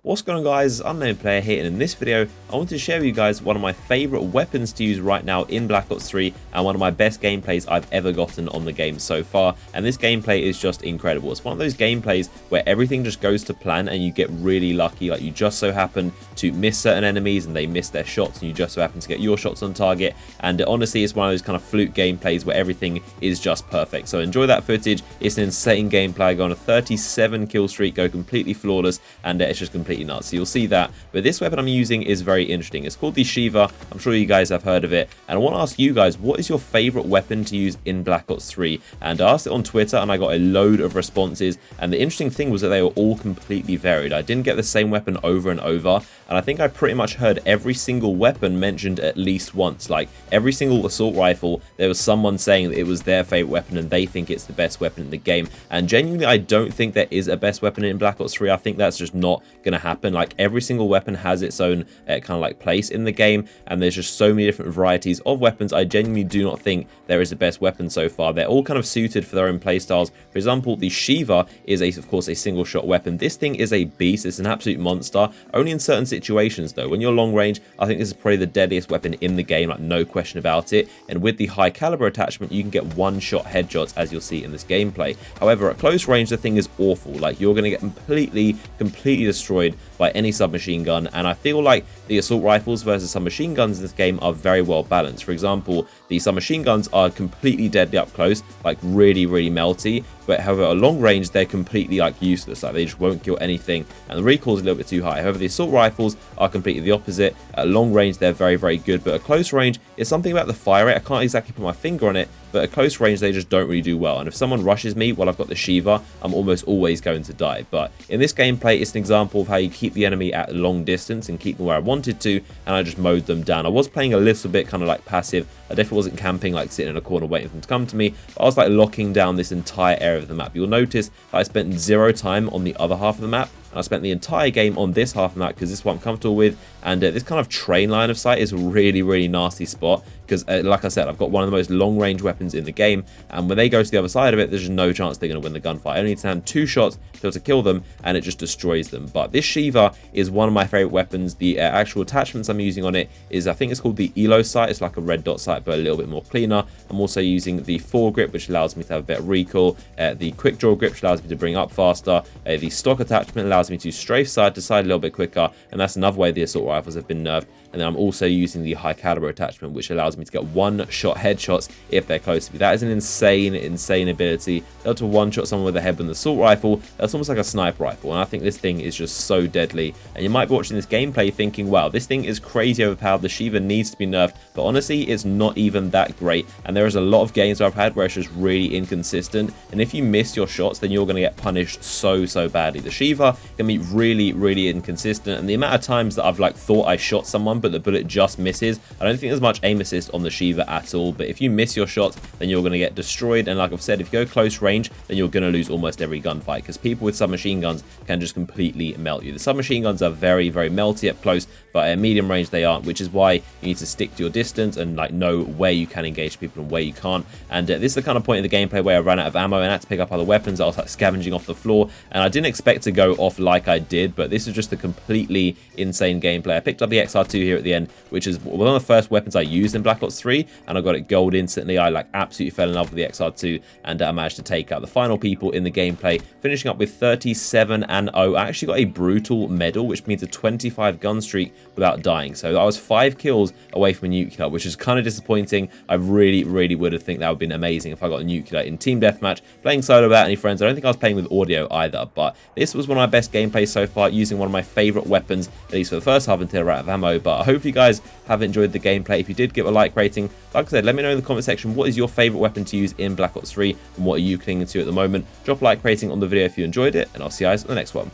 What's going on, guys? Unknown Player here, and in this video I want to share with you guys one of my favorite weapons to use right now in Black Ops 3 and one of my best gameplays I've ever gotten on the game so far. And this gameplay is just incredible. It's one of those gameplays where everything just goes to plan and you get really lucky. Like, you just so happen to miss certain enemies and they miss their shots, and you just so happen to get your shots on target. And honestly, it's one of those kind of fluke gameplays where everything is just perfect. So enjoy that footage. It's an insane gameplay. I go on a 37 kill streak, go completely flawless, and it's just completely nuts. So you'll see that. But this weapon I'm using is very interesting. It's called the Sheiva. I'm sure you guys have heard of it, and I want to ask you guys, what is your favorite weapon to use in Black Ops 3? And I asked it on Twitter and I got a load of responses, and the interesting thing was that they were all completely varied. I didn't get the same weapon over and over, and I think I pretty much heard every single weapon mentioned at least once. Like, every single assault rifle, there was someone saying that it was their favorite weapon and they think it's the best weapon in the game. And genuinely, I don't think there is a best weapon in Black Ops 3. I think that's just not gonna happen. Like, every single weapon has its own kind of like place in the game, and there's just so many different varieties of weapons. I genuinely do not think there is a best weapon so far. They're all kind of suited for their own playstyles. For example, the Sheiva is of course a single shot weapon. This thing is a beast. It's an absolute monster. Only in certain situations though. When you're long range, I think this is probably the deadliest weapon in the game, like no question about it. And with the high caliber attachment, you can get one-shot headshots, as you'll see in this gameplay. However, at close range, the thing is awful. Like, you're going to get completely destroyed by any submachine gun, and I feel like the assault rifles versus submachine guns in this game are very well balanced. For example, the submachine guns are completely deadly up close, like really melty, but however at long range they're completely like useless. Like, they just won't kill anything, and the recoil is a little bit too high. However, the assault rifles are completely the opposite. At long range they're very good, but at close range it's something about the fire rate. I can't exactly put my finger on it, but at close range they just don't really do well. And if someone rushes me while I've got the Sheiva, I'm almost always going to die. But in this gameplay, it's an example of how you keep the enemy at a long distance and keep them where I wanted to, and I just mowed them down. I was playing a little bit kind of like passive. I definitely wasn't camping, like sitting in a corner waiting for them to come to me, but I was like locking down this entire area of the map. You'll notice that I spent 0 time on the other half of the map, and I spent the entire game on this half of the map because this is what I'm comfortable with. And this kind of train line of sight is a really nasty spot because, like I said, I've got one of the most long-range weapons in the game, and when they go to the other side of it, there's just no chance they're going to win the gunfight. I only need to land 2 shots to kill them, and it just destroys them. But this Sheiva is one of my favorite weapons. The actual attachments I'm using on it is, I think it's called the Elo sight. It's like a red dot sight, but a little bit more cleaner. I'm also using the foregrip, which allows me to have a better recoil. The quick draw grip, which allows me to bring up faster. The stock attachment allows me to strafe side to side a little bit quicker, and that's another way the assault rifles have been nerfed. And then I'm also using the high caliber attachment, which allows me to get one-shot headshots if they're close to me. That is an insane ability. Able to one-shot someone with a head with an assault rifle. That's almost like a sniper rifle, and I think this thing is just so deadly. And you might be watching this gameplay thinking, wow, this thing is crazy overpowered. The Sheiva needs to be nerfed, but honestly, it's not even that great. And there is a lot of games I've had where it's just really inconsistent, and if you miss your shots, then you're going to get punished so badly. The Sheiva can be really inconsistent, and the amount of times that I've like thought I shot someone but the bullet just misses, I don't think there's much aim assist on the Sheiva at all. But if you miss your shots, then you're going to get destroyed. And like I've said, if you go close range, then you're going to lose almost every gunfight because people with submachine guns can just completely melt you. The submachine guns are very melty up close, but at medium range they aren't, which is why you need to stick to your distance and like know where you can engage people and where you can't. And this is the kind of point in the gameplay where I ran out of ammo and had to pick up other weapons. I was like scavenging off the floor, and I didn't expect to go off like I did, but this is just a completely insane gameplay. I picked up the XR2 here at the end, which is one of the first weapons I used in Black Ops 3, and I got it gold instantly. I like absolutely fell in love with the XR2, and I managed to take out the final people in the gameplay, finishing up with 37-0. I actually got a brutal medal, which means a 25 gun streak without dying. So I was 5 kills away from a nuclear, which is kind of disappointing. I really would have think that would have been amazing if I got a nuclear in team deathmatch. Playing solo without any friends, I don't think I was playing with audio either, but this was one of my best gameplays so far, using one of my favorite weapons, at least for the first half, until I ran out of ammo. But I hope you guys have enjoyed the gameplay. If you did, give a like rating. Like I said, let me know in the comment section, what is your favorite weapon to use in Black Ops 3 and what are you clinging to at the moment. Drop a like rating on the video if you enjoyed it, and I'll see you guys in the next one.